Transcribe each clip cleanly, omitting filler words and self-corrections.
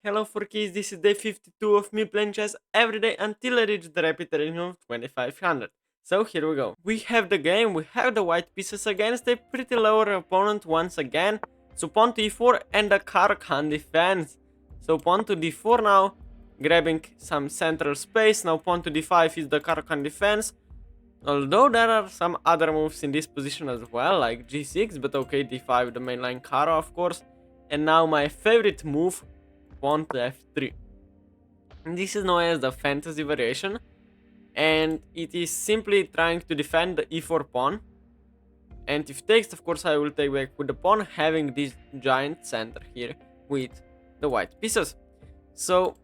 Hello Forkies, this is day 52 of me playing chess every day until I reach the rapid rating of 2500. So here we go. We have the game, we have the white pieces against a pretty lower opponent once again. So pawn to e4 and the Caro-Kann defense. So pawn to d4 now, grabbing some central space. Now pawn to d5 is the Caro-Kann defense. Although there are some other moves in this position as well, like g6, but okay, d5 the mainline Caro of course. And now my favorite move, pawn to f3. This is known as the fantasy variation, and it is simply trying to defend the e4 pawn. And if takes, of course, I will take back with the pawn, having this giant center here with the white pieces. So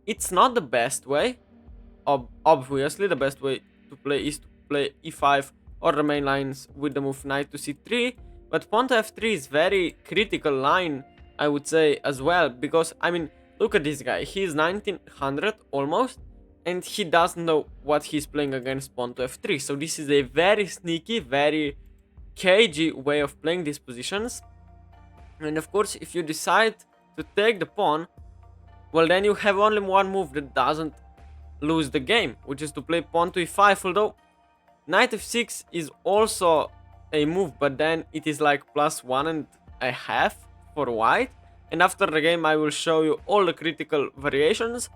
it's not the best way. Obviously, the best way to play is to play e5 or the main lines with the move knight to c3. But pawn to f3 is very critical line, I would say, as well, because I mean, look at this guy. He's 1900 almost, and he doesn't know what he's playing against pawn to f3. So this is a very sneaky, very cagey way of playing these positions. And of course, if you decide to take the pawn, well, then you have only one move that doesn't lose the game, which is to play pawn to e5. Although knight f6 is also a move, but then it is like +1.5 for white. And after the game, I will show you all the critical variations.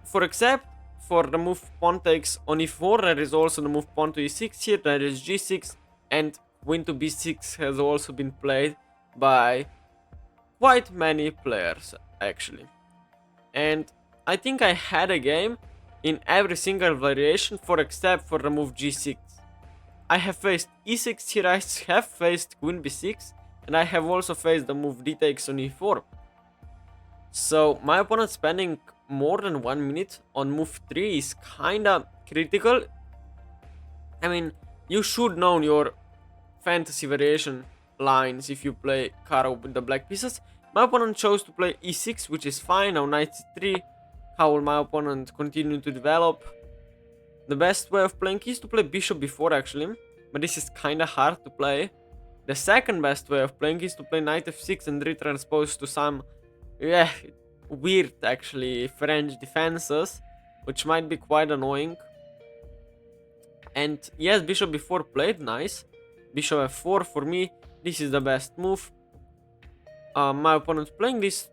For except for the move pawn takes on e4, there is also the move pawn to e6 here, there is g6, and queen to b6 has also been played by quite many players actually. And I think I had a game in every single variation for except for the move g6. I have faced e6 here, I have faced queen b6, and I have also faced the move d takes on e4. So my opponent spending more than 1 minute on move 3 is kinda critical. I mean, you should know your fantasy variation lines if you play Caro with the black pieces. My opponent chose to play e6, which is fine. Now knight c3. How will my opponent continue to develop? The best way of playing is to play bishop b4 actually, but this is kinda hard to play. The second best way of playing is to play knight f6 and retranspose to some weird actually French defenses, which might be quite annoying. And yes, bishop b4 played nice. Bishop f4 for me, this is the best move. My opponent playing this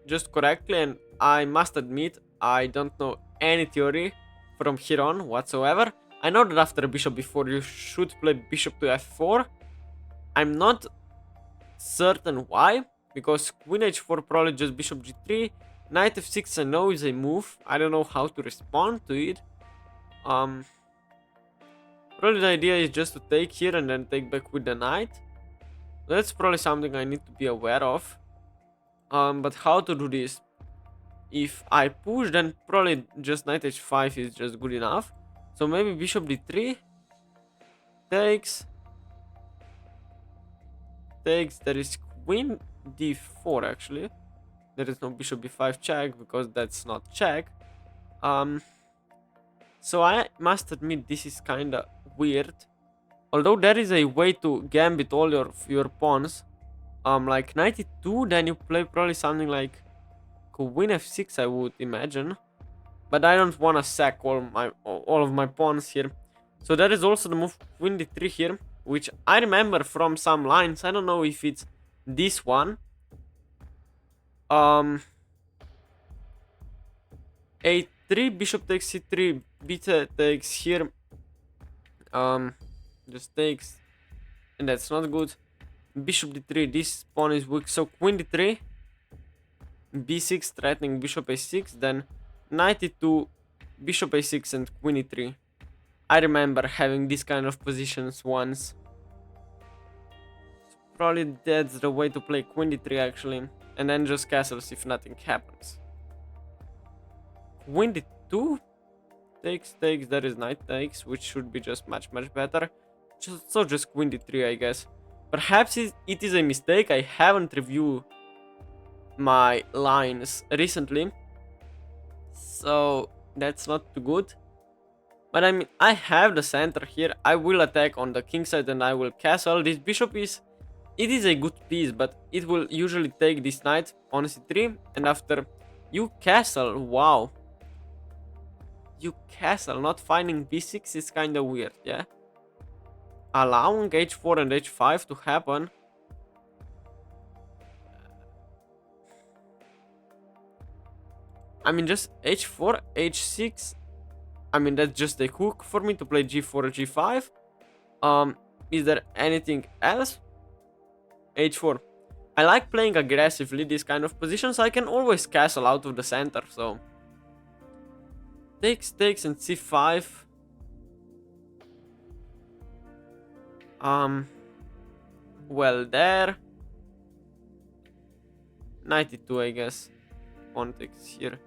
just correctly, and I must admit I don't know any theory from here on whatsoever. I know that after bishop b4 you should play bishop to f4. I'm not certain why, because queen h4 probably just bishop g3. Knight f6 I know is a move. I don't know how to respond to it. Probably the idea is just to take here and then take back with the knight. That's probably something I need to be aware of. But how to do this? If I push, then probably just knight h5 is just good enough. So maybe bishop d3 takes. There is queen d4 actually. There is no bishop b5 check because that's not check. So I must admit this is kinda weird. Although there is a way to gambit all your pawns. Like knight e2, then you play probably something like queen f6, I would imagine. But I don't wanna sack all of my pawns here. So there is also the move queen d3 here, which I remember from some lines. I don't know if it's this one. A3, bishop takes c3, beta takes here. Just takes, and that's not good. Bishop d3, this pawn is weak, so queen d3, b6 threatening bishop a6, then knight e2, bishop a6 and queen e3. I remember having this kind of positions once. So probably that's the way to play queen d3 actually, and then just castles if nothing happens. Queen d2 takes, there is knight takes, which should be just much better. So just queen d3 I guess. Perhaps it is a mistake, I haven't reviewed my lines recently, so that's not too good. But I mean, I have the center here, I will attack on the king side and I will castle. This bishop is a good piece, but it will usually take this knight on c3, and after You castle, wow. You castle, not finding b6 is kinda weird, yeah? Allowing h4 and h5 to happen. I mean, just h4, h6. I mean, that's just a hook for me to play g4, g5. Is there anything else? h4. I like playing aggressively this kind of positions. I can always castle out of the center, so takes and c5. Well, there 92, I guess. Pawn takes here.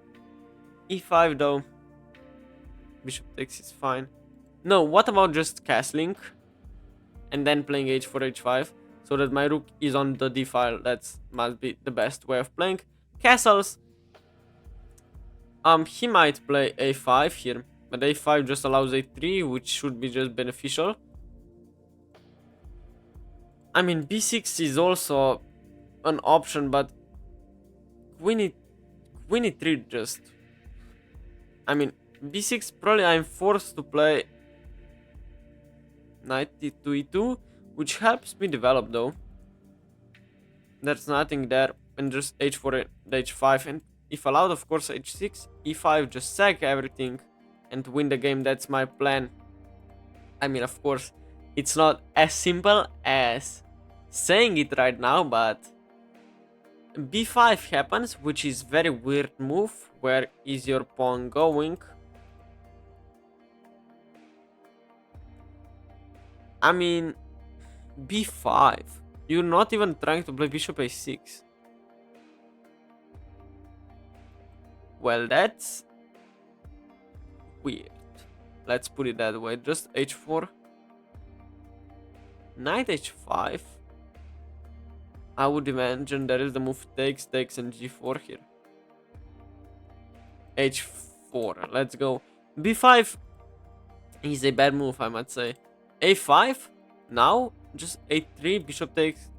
e5 though. Bishop takes is fine. No, what about just castling and then playing h4, h5, so that my rook is on the d file? That must be the best way of playing. Castles. He might play a5 here, but a5 just allows a3, which should be just beneficial. I mean, b6 is also an option, but queen e3 just... I mean, b6 probably I'm forced to play knight e2 e2, which helps me develop though. There's nothing there, and just h4 and h5, and if allowed, of course, h6, e5, just sack everything and win the game. That's my plan. I mean, of course, it's not as simple as saying it right now, but b5 happens, which is very weird move. Where is your pawn going? I mean, b5. You're not even trying to play bishop a6. Well, that's weird. Let's put it that way. Just h4. Knight h5. I would imagine there is the move takes, and g4 here. h4. Let's go. b5 is a bad move, I might say. a5. Now, just a3. Bishop takes.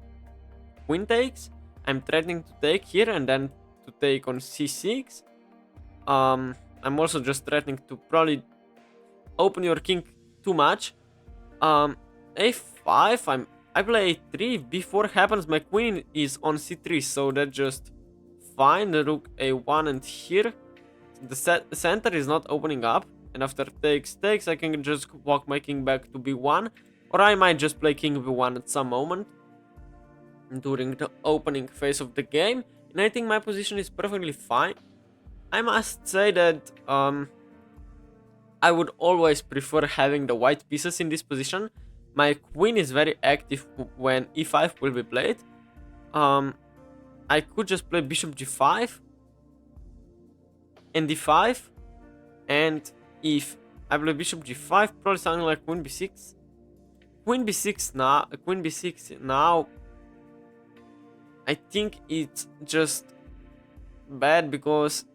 Queen takes. I'm threatening to take here and then to take on c6. I'm also just threatening to probably open your king too much. a5. I play a3. If b4 happens, my queen is on c3, so that's just fine. The rook a1, and here the center is not opening up. And after takes, I can just walk my king back to b1, or I might just play king b1 at some moment during the opening phase of the game. And I think my position is perfectly fine. I must say that I would always prefer having the white pieces in this position. My queen is very active when e5 will be played. I could just play bishop g5 and d5, and if I play bishop g5, probably something like queen b6. Queen b6 now. I think it's just bad because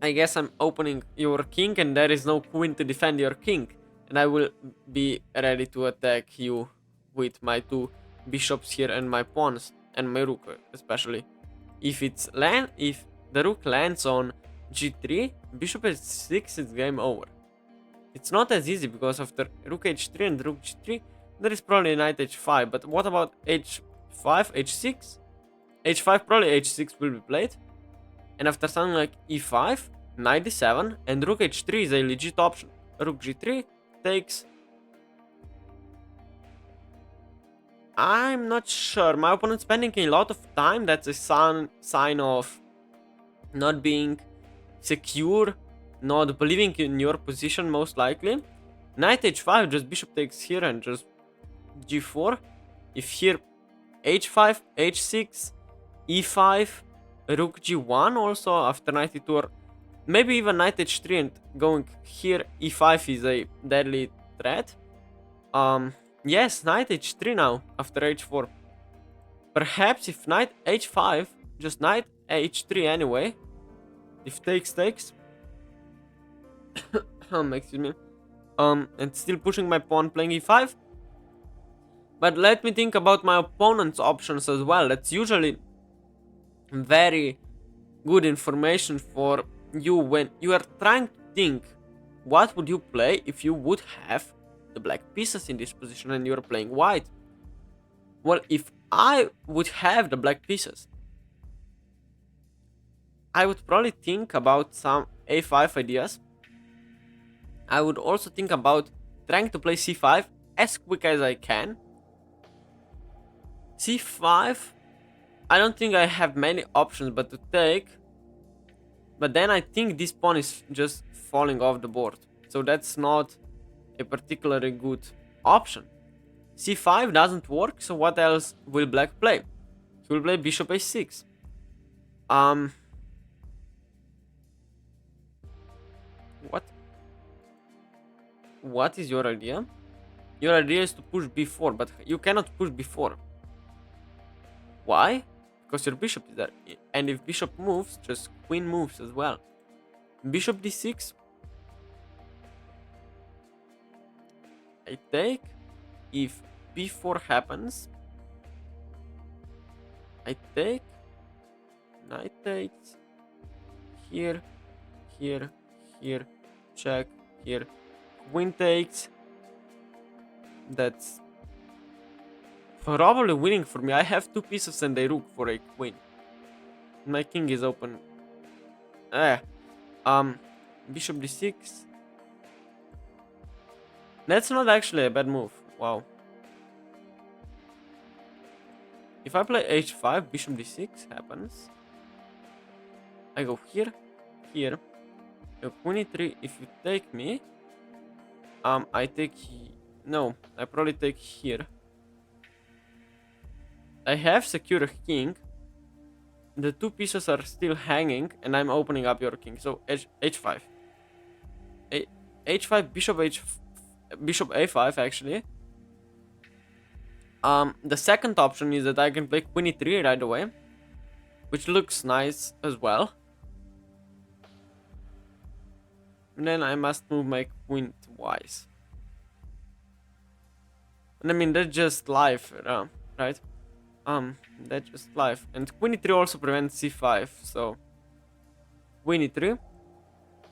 I guess I'm opening your king and there is no queen to defend your king. And I will be ready to attack you with my two bishops here and my pawns and my rook especially. If the rook lands on g3, bishop h6, it's game over. It's not as easy because after rook h3 and rook g3, there is probably knight h5. But what about h5, h6? h5, probably h6 will be played. And after something like e5, knight d7, and rook h3 is a legit option. Rook g3 takes. I'm not sure. My opponent's spending a lot of time. That's a sign of not being secure, not believing in your position, most likely. Knight h5, just bishop takes here and just g4. If here h5, h6, e5, rook g1 also after knight e2, or maybe even knight h3 and going here e5 is a deadly threat. Yes, knight h3 now after h4. Perhaps if knight h5, just knight h3 anyway. If takes. Excuse me. And still pushing my pawn playing e5. But let me think about my opponent's options as well. That's usually very good information for you when you are trying to think what would you play if you would have the black pieces in this position and you're playing white. Well, if I would have the black pieces, I would probably think about some a5 ideas. I would also think about trying to play c5 as quick as I can. c5, I don't think I have many options but to take. But then I think this pawn is just falling off the board. So that's not a particularly good option. c5 doesn't work, so what else will black play? He will play bishop a6. What is your idea? Your idea is to push b4, but you cannot push b4. Why? Because your bishop is there. And if bishop moves, just queen moves as well. Bishop d6. I take. If b4 happens, I take. Knight takes. Here, here, here. Check, here. Queen takes. That's probably winning for me. I have 2 pieces and a rook for a queen. My king is open. Bishop d6. That's not actually a bad move. Wow. If I play h5, bishop d6 happens. I go here, here. Queen e3. If you take me, I take. No, I probably take here. I have secure a king. The 2 pieces are still hanging, and I'm opening up your king. So h5, h5, bishop a5 actually. The second option is that I can play queen e3 right away, which looks nice as well. And then I must move my queen twice. And I mean, that's just life, right? That's just life. And queen e3 also prevents c5, so queen e3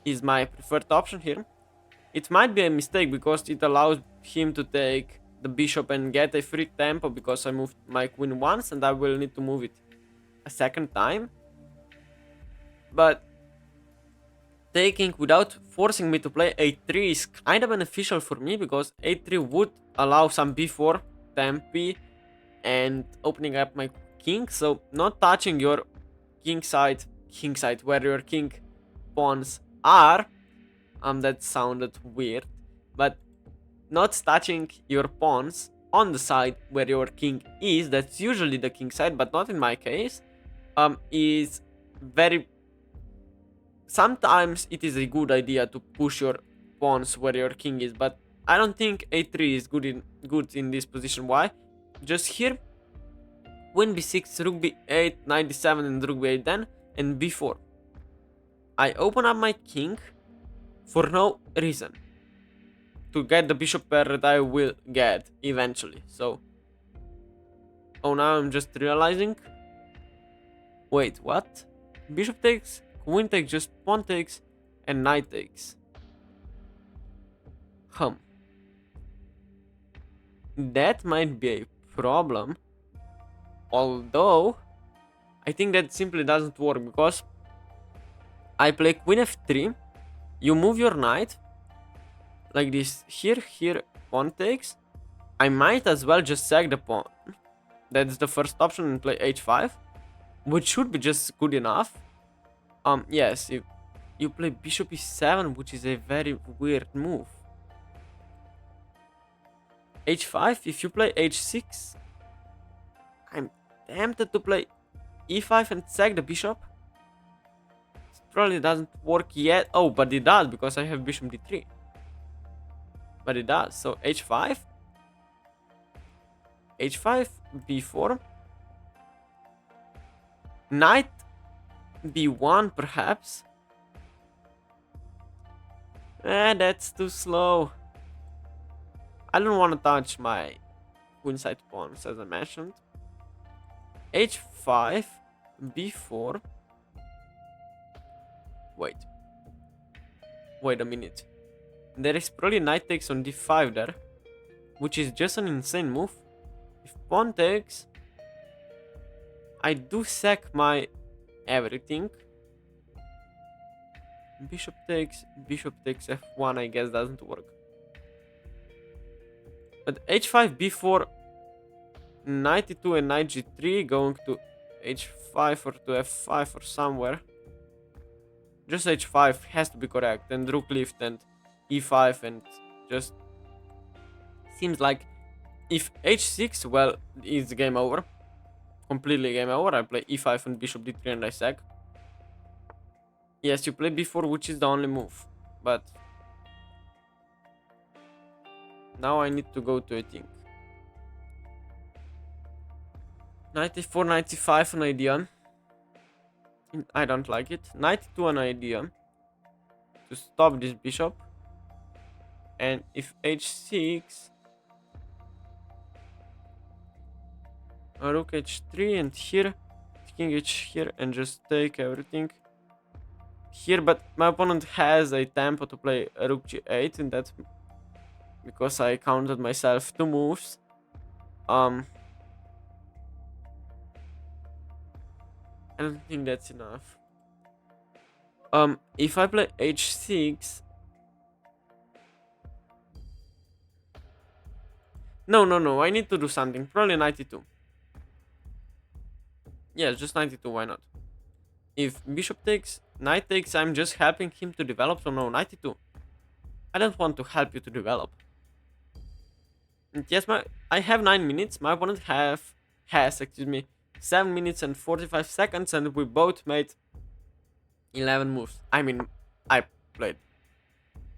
is my preferred option here. It might be a mistake because it allows him to take the bishop and get a free tempo because I moved my queen once and I will need to move it a second time. But taking without forcing me to play a3 is kind of beneficial for me because a3 would allow some b4 tempi and opening up my king. So not touching your king side where your king pawns are. That sounded weird, but not touching your pawns on the side where your king is, that's usually the king side, but not in my case, is very... Sometimes it is a good idea to push your pawns where your king is, but I don't think a3 is good in this position. Why? Just here, queen b6, rook b8, knight d7, and rook b8 then, and b4. I open up my king for no reason, to get the bishop pair that I will get eventually. So, oh, now I'm just realizing. Wait, what? Bishop takes, queen takes, just pawn takes, and knight takes. That might be a problem. Although, I think that simply doesn't work because I play queen f3. You move your knight like this. Here, pawn takes. I might as well just sack the pawn. That's the first option and play h5, which should be just good enough. Yes, you play bishop e7, which is a very weird move. h5, if you play h6, I'm tempted to play e5 and sack the bishop. Probably doesn't work yet. Oh, but it does because I have bishop d3. But it does. So h5, b4, knight b1 perhaps. That's too slow. I don't want to touch my queenside pawns as I mentioned. h5, b4. Wait a minute. There is probably knight takes on d5 there, which is just an insane move. If pawn takes, I do sack my everything. Bishop takes f1, I guess doesn't work. But h5, b4, knight e2 and knight g3 going to h5 or to f5 or somewhere. Just h5 has to be correct, and rook lift and e5, and just seems like if h6, well, it's game over. Completely game over. I play e5 and bishop d3 and I sack. Yes, you play b4, which is the only move, but now I need to go to a thing. Knight e4, knight e5, an idea. I don't like it. Knight e2, an idea to stop this bishop. And if h6, rook h3, and here king h here, and just take everything here. But my opponent has a tempo to play rook g8, and that's because I counted myself 2 moves. I don't think that's enough. If I play h6, no, I need to do something. Probably 92. Yeah, just 92, why not? If bishop takes, knight takes, I'm just helping him to develop, so no, 92. I don't want to help you to develop. And yes, I have 9 minutes, my opponent has 7 minutes and 45 seconds, and we both made 11 moves. I mean, I played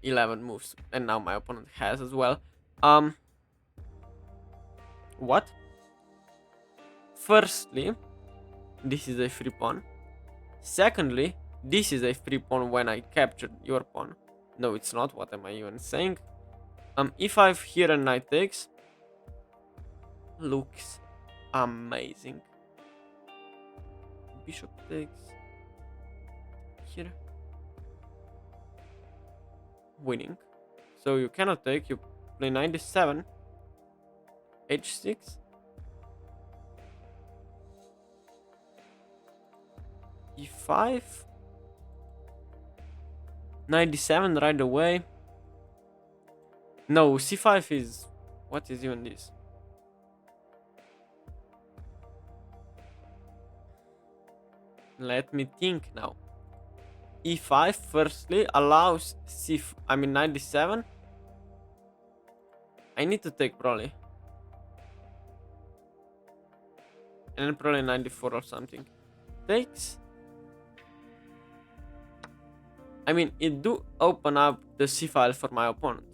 11 moves, and now my opponent has as well. What? Firstly, this is a free pawn. Secondly, this is a free pawn when I captured your pawn. No, it's not. What am I even saying? e5 here and knight takes. Looks amazing. Bishop takes. Here. Winning. So you cannot take. You play 97. h6. e5. 97 right away. No, c5 is... What is even this? Let me think now. e5 firstly allows 97. I need to take probably. And then probably 94 or something. Takes. I mean, it do open up the c file for my opponent.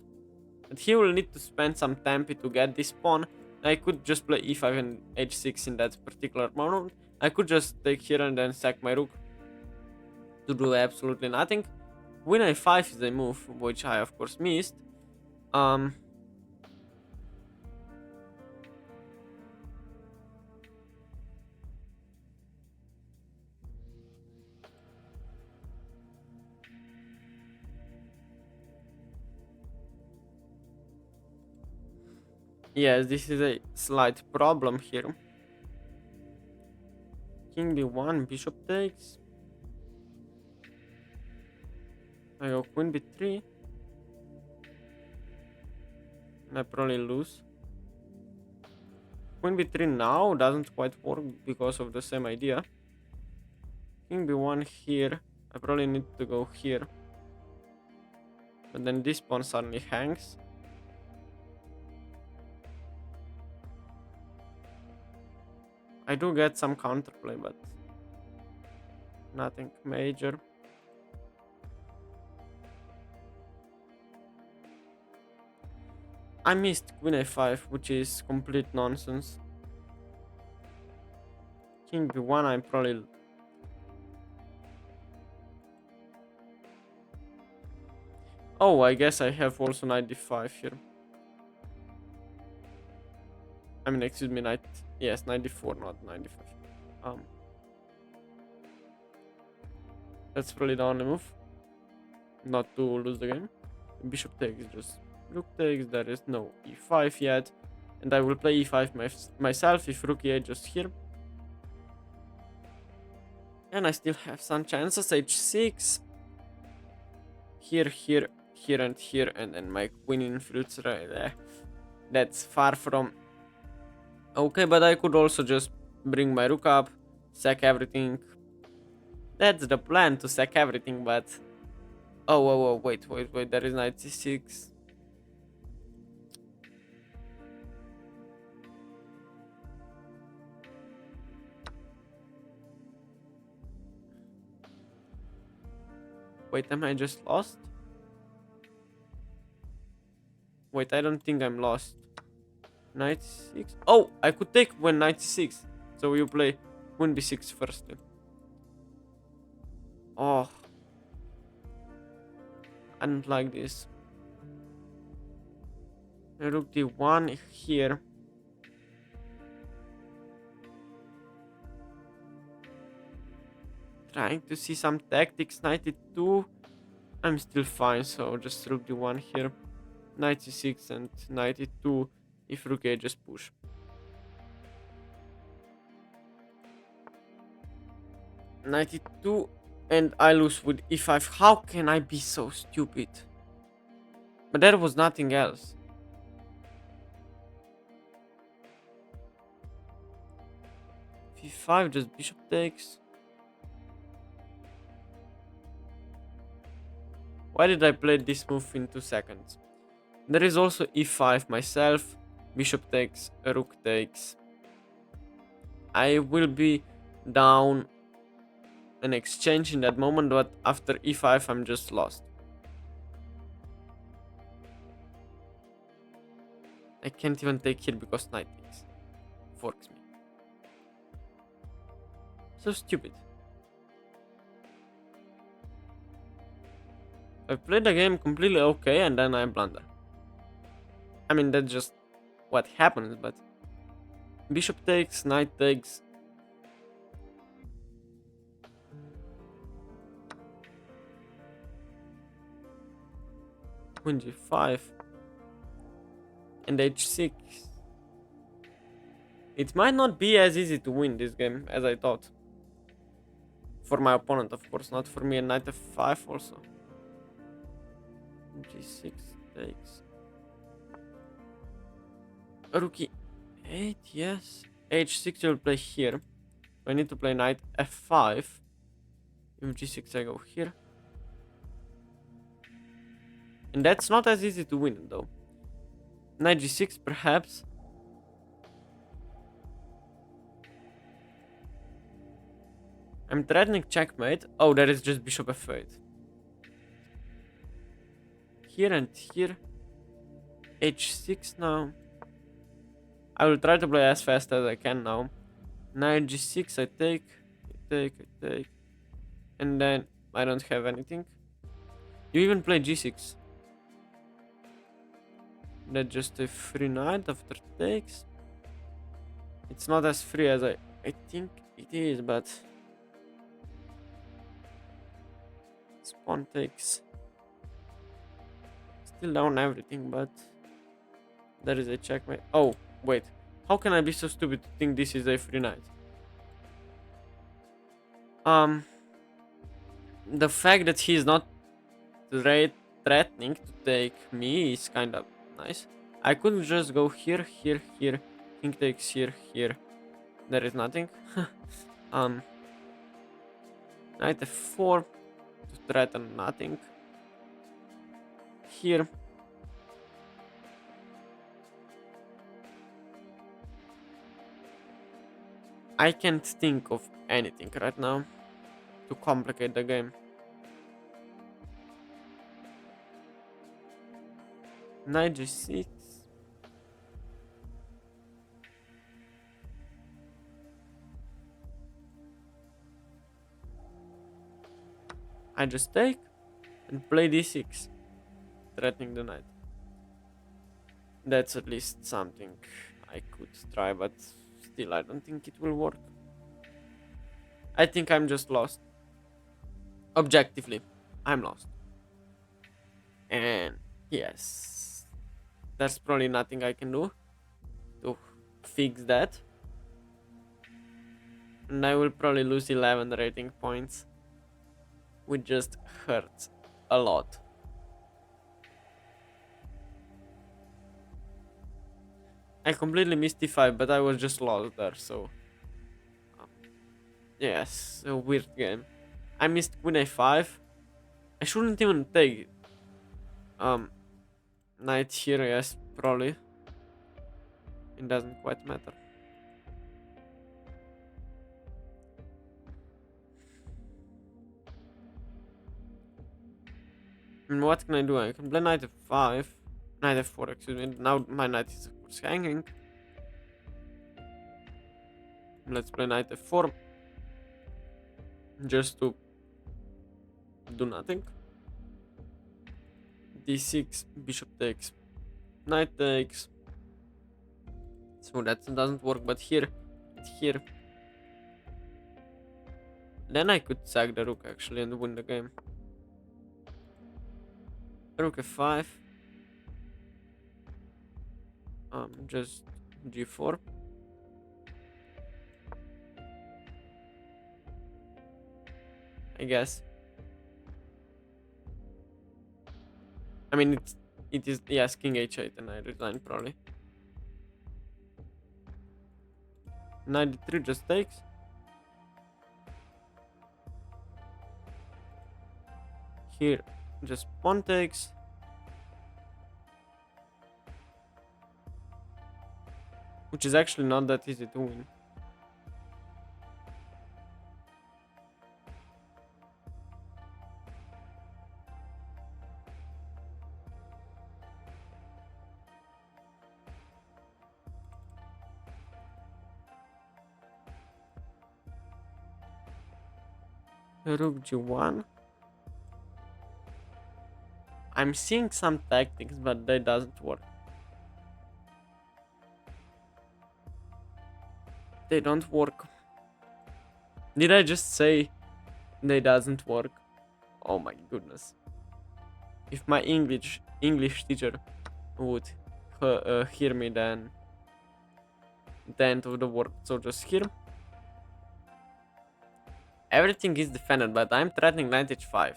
But he will need to spend some tempo to get this pawn. I could just play e5 and h6 in that particular moment. I could just take here and then sack my rook to do absolutely nothing. Win a5 is a move, which I of course missed. Yes, this is a slight problem here. King b1, bishop takes. I go queen b3. And I probably lose. Queen b3 now doesn't quite work because of the same idea. King b1 here. I probably need to go here. But then this pawn suddenly hangs. I do get some counterplay, but nothing major. I missed queen a5, which is complete nonsense. King b1, I'm probably... Oh, I guess I have also knight d5 here. I mean, excuse me, knight... Yes, 94, not 95. That's probably the only move. not to lose the game. Bishop takes, just rook takes. There is no e5 yet, and I will play e5 myself if rook e8 just here. And I still have some chances. h6, here, here, here, and then my queen in fruits right there. That's far from okay, but I could also just bring my rook up, sack everything. That's the plan, to sack everything, but oh, wait, there is knight c6. Wait, am I just lost? Wait, I don't think I'm lost. Knight c6. Oh, I could take when knight c6. So you play queen b6 first. Oh, I don't like this. Rook d1 here. Trying to see some tactics. Knight e2. I'm still fine, so just rook d1 here. Knight c6 and knight e2 if rook a just push. Knight e2 and I lose with e5. How can I be so stupid? But there was nothing else. f5, just bishop takes. Why did I play this move in 2 seconds? There is also e5 myself. Bishop takes, rook takes. I will be down an exchange in that moment, but after e5 I'm just lost. I can't even take here because knight takes. Forks me. So stupid. I played the game completely okay and then I blunder. I mean, that's just what happens, but bishop takes, knight takes. Queen g5 and h6. It might not be as easy to win this game as I thought. For my opponent, of course, not for me. And knight f5 also. g6 takes. Rook e8, yes. h6 will play here. I need to play knight f5. If g6 I go here. And that's not as easy to win though. Knight g6 perhaps. I'm threatening checkmate. Oh, that is just bishop f8. Here and here. h6 now. I will try to play as fast as I can now. Knight g6, I take. I take. And then I don't have anything. You even play g6. That's just a free knight after takes. It's not as free as I think it is, but pawn takes. Still down everything, but there is a checkmate. Oh, wait. How can I be so stupid to think this is a free knight? The fact that he's not threatening to take me is kind of nice. I could just go here, here, here. King takes here, here. There is nothing. Knight f4 to threaten nothing. Here. I can't think of anything right now to complicate the game. Knight g6. I just take and play d6, threatening the knight. That's at least something I could try, but still I don't think it will work. I think I'm just lost. Objectively, I'm lost. And yes, there's probably nothing I can do to fix that. And I will probably lose 11 rating points, which just hurts a lot. I completely missed T5, but I was just lost there, so... yes, a weird game. I missed Queen A5. I shouldn't even take knight here, yes, probably. It doesn't quite matter. And what can I do? I can play knight F5. Knight F4, excuse me. Now my knight is of course hanging. Let's play knight F4. Just to do nothing. D6, bishop takes, knight takes. So that doesn't work, but here. Then I could sack the rook actually and win the game. Rook F5. Just G4. I guess. I mean, it is, yes, king h8 and I resign probably. Knight d3 just takes. Here, just pawn takes. Which is actually not that easy to win. Rook G1. I'm seeing some tactics, but they doesn't work. They don't work. Did I just say they doesn't work? Oh my goodness. If my English teacher would hear me, then the end of the work. So just here. Everything is defended, but I'm threatening knight h5.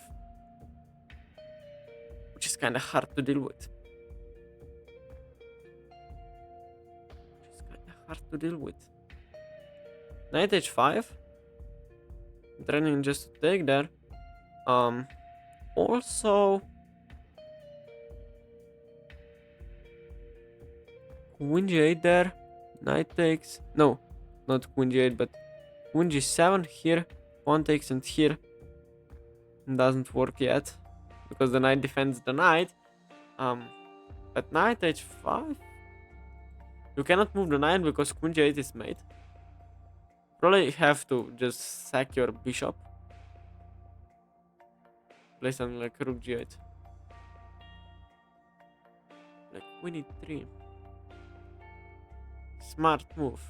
Which is kind of hard to deal with. Knight h5. Threatening just to take there. Also... Queen g8 there. Knight takes... No, not queen g8, but queen g7 here. Pawn takes and here. Doesn't work yet. Because the knight defends the knight. But knight h5? You cannot move the knight because queen g8 is made. Probably have to just sack your bishop. Play something like rook g8. Like queen e3. Smart move.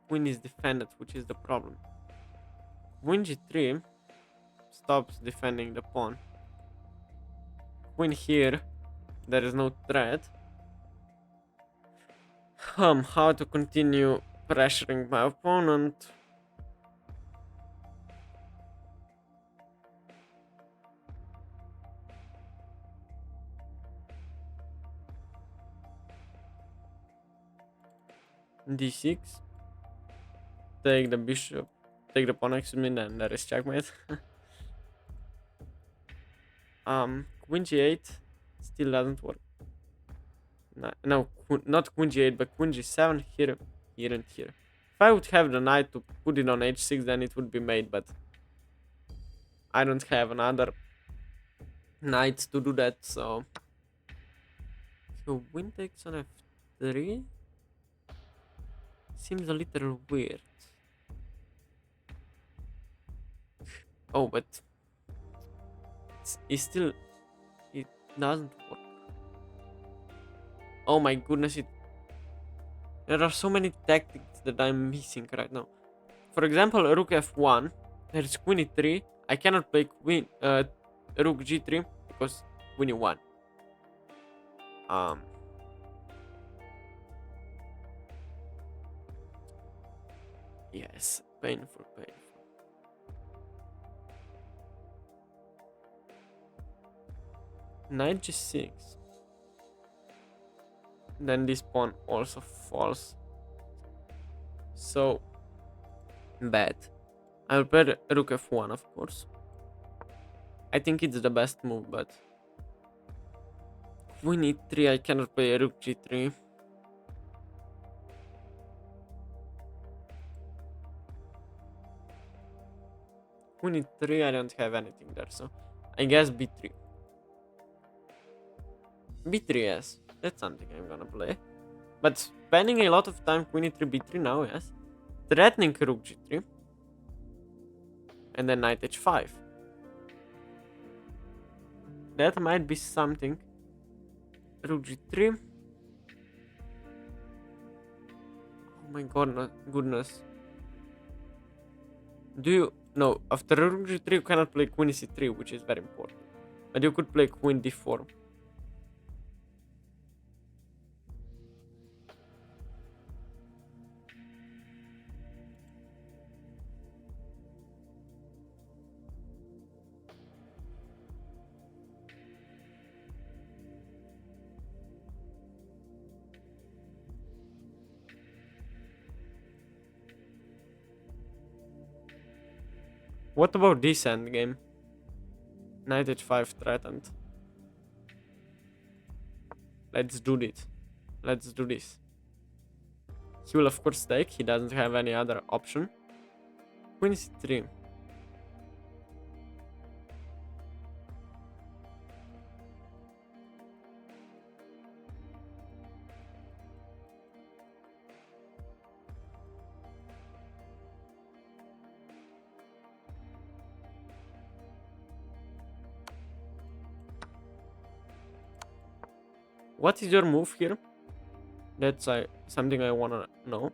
Queen is defended, which is the problem. Queen g3 stops defending the pawn. Queen here, there is no threat. How to continue pressuring my opponent? D6. Take the bishop. Take the pawn, excuse me, then there is checkmate. Queen g8 still doesn't work. No, not queen g8, but queen g7 here, here, and here. If I would have the knight to put it on h6, then it would be made, but I don't have another knight to do that, so... So queen takes on f3 seems a little weird. Oh, but it's still, it doesn't work. Oh my goodness, there are so many tactics that I'm missing right now. For example, rook f1, there's queen e3. I cannot play rook g3 because queen e1. Um, yes, painful, painful. Knight g6. Then this pawn also falls. So bad. I'll play rook f1, of course. I think it's the best move, but queen e3, I cannot play rook g3. Queen e3, I don't have anything there, so I guess b3. b3, yes, that's something I'm gonna play. But spending a lot of time queen e3, b3 now, yes. Threatening rook g3. And then knight h5. That might be something. Rook g3. Oh my goodness. Do you... No, after rook g3 you cannot play queen c3, which is very important. But you could play queen d4. What about this endgame? Knight h5 threatened. Let's do it. Let's do this. He will of course take, he doesn't have any other option. Queen c3. What is your move here? That's something I wanna know.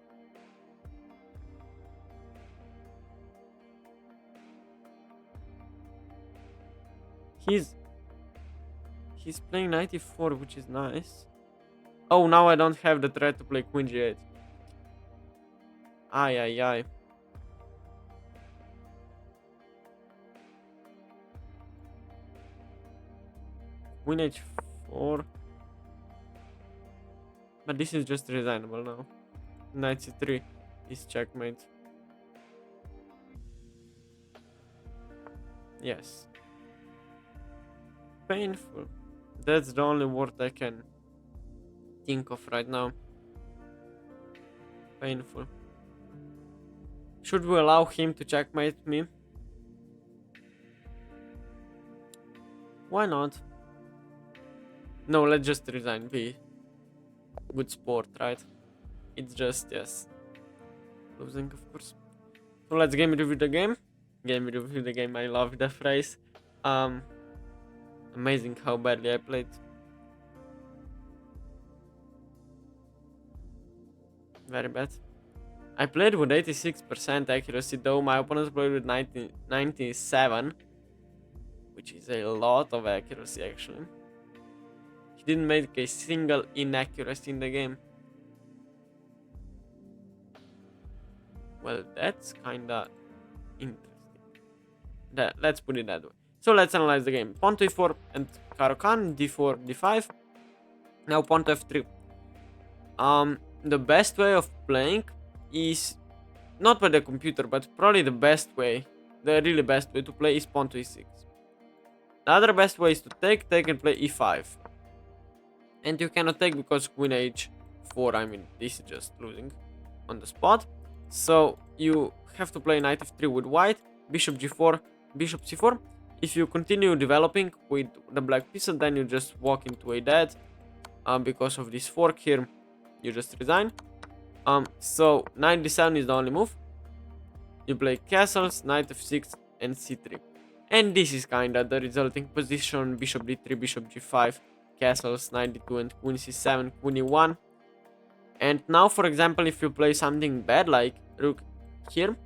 He's playing knight e4, which is nice. Oh, now I don't have the threat to play queen g8. Ay, ay, ay. Queen h4. But this is just resignable now. Knight c3 is checkmate. Yes. Painful. That's the only word I can think of right now. Painful. Should we allow him to checkmate me? Why not? No, let's just resign. Be good sport, right? It's just, yes. Losing, of course. So let's game review the game. Game review the game, I love the phrase. Amazing how badly I played. Very bad. I played with 86% accuracy, though my opponent played with 97, which is a lot of accuracy actually. He didn't make a single inaccuracy in the game. Well, that's kinda interesting. Let's put it that way. So let's analyze the game. Pawn to e4 and Caro-Kann, d4, d5. Now pawn to f3. The best way of playing is not by the computer, but probably the best way, the really best way to play is pawn to e6. The other best way is to take and play e5. And you cannot take because queen h4, I mean, this is just losing on the spot. So you have to play knight f3 with white, bishop g4, bishop c4. If you continue developing with the black pieces, then you just walk into a dead. Because of this fork here, you just resign. So knight d7 is the only move. You play castles, knight f6 and c3. And this is kinda the resulting position. Bishop d3, bishop g5, castles, knight d2 and queen c7, queen e1. And now, for example, if you play something bad like rook here,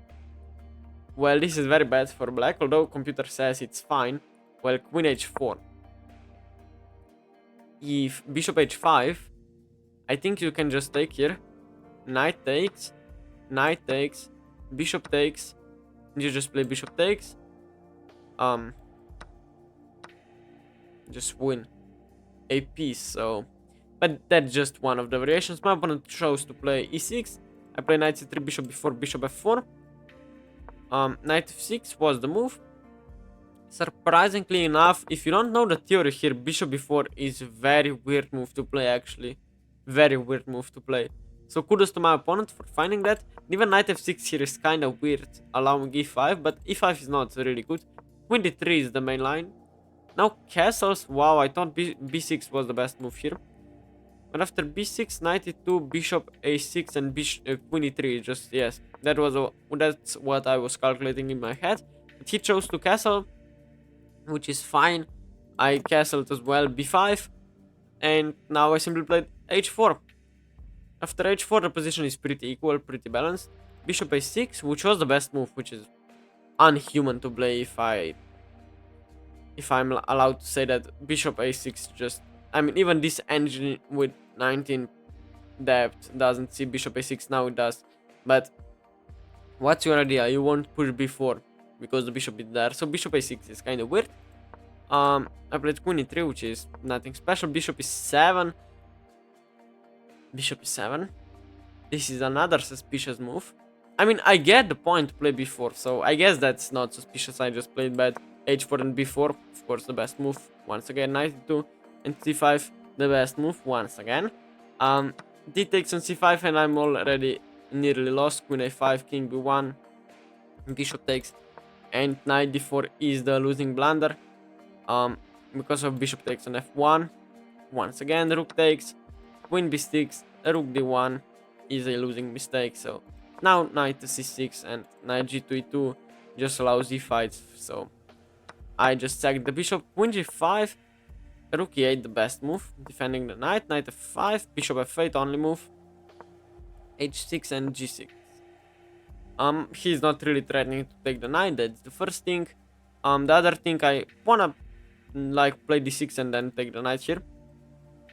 Well, this is very bad for black, although computer says it's fine. Well, queen h4. If bishop h5, I think you can just take here. Knight takes, bishop takes. You just play bishop takes. Just win a piece. So, but that's just one of the variations. My opponent chose to play e6. I play knight c3, bishop b4, bishop f4. Knight f6 was the move. Surprisingly enough, if you don't know the theory here, bishop b4 is a very weird move to play, actually. Very weird move to play. So kudos to my opponent for finding that. Even knight f6 here is kind of weird, allowing e5, but e5 is not really good. Queen d3 is the main line. Now castles, wow, I thought b6 was the best move here. But after b6, knight e2, bishop a6, and queen e3, just, yes, that's what I was calculating in my head. But he chose to castle, which is fine. I castled as well, b5, and now I simply played h4. After h4, the position is pretty equal, pretty balanced. Bishop a6, which was the best move, which is unhuman to play if I'm allowed to say that. Bishop a6 just, I mean, even this engine with 19 depth doesn't see bishop a6, now it does. But what's your idea? You won't push b4 because the bishop is there, so bishop a6 is kind of weird. I played queen e3, which is nothing special. Bishop e7. Bishop e7. This is another suspicious move. I mean, I get the point to play b4, so I guess that's not suspicious. I just played bad. h4 and b4, of course, the best move. Once again, knight e2 and c5, the best move. Once again. D takes on c5, and I'm already nearly lost. Queen a5, king b1, bishop takes, and knight d4 is the losing blunder. Because of bishop takes on f1. Once again, rook takes, queen b6, rook d1 is a losing mistake. So now knight to c6 and knight g2 e2 just allows e-fights. So I just sacked the bishop. Queen g5, rook e8, the best move, defending the knight. Knight f5, bishop f8, only move. h6 and g6. He's not really threatening to take the knight. That's the first thing. The other thing, I wanna like play d6 and then take the knight here.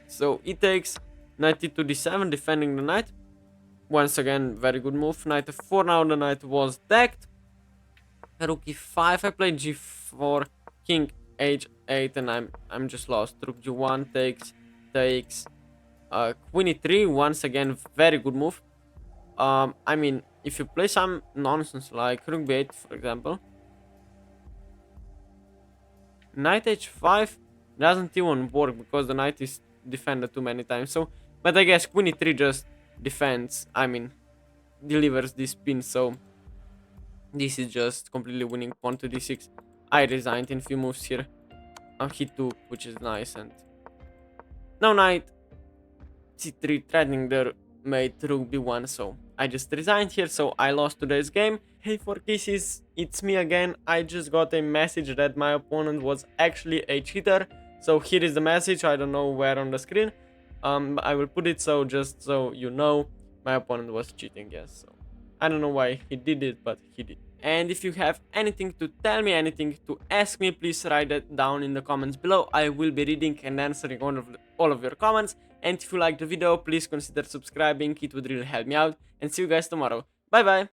So he takes, knight e2 d7, defending the knight. Once again, very good move. Knight f4, now the knight was decked. Rook e5, I played g4, king h8, and I'm just lost. Rook g1 takes. Queen e3, once again, very good move. I mean, if you play some nonsense like rook b8, for example, knight h5 doesn't even work because the knight is defended too many times. So, but I guess queen e3 just defends, I mean, delivers this pin. So this is just completely winning pawn to d6. I resigned in few moves here. He took, which is nice, and now knight c3 threatening the mate rook b1. So I just resigned here, so I lost today's game. Hey 4Kisses, it's me again. I just got a message that my opponent was actually a cheater. So here is the message, I don't know where on the screen. I will put it so just so you know, my opponent was cheating, yes. So I don't know why he did it, but he did. And if you have anything to tell me, anything to ask me, please write that down in the comments below. I will be reading and answering all of your comments. And if you liked the video, please consider subscribing, it would really help me out. And see you guys tomorrow. Bye bye!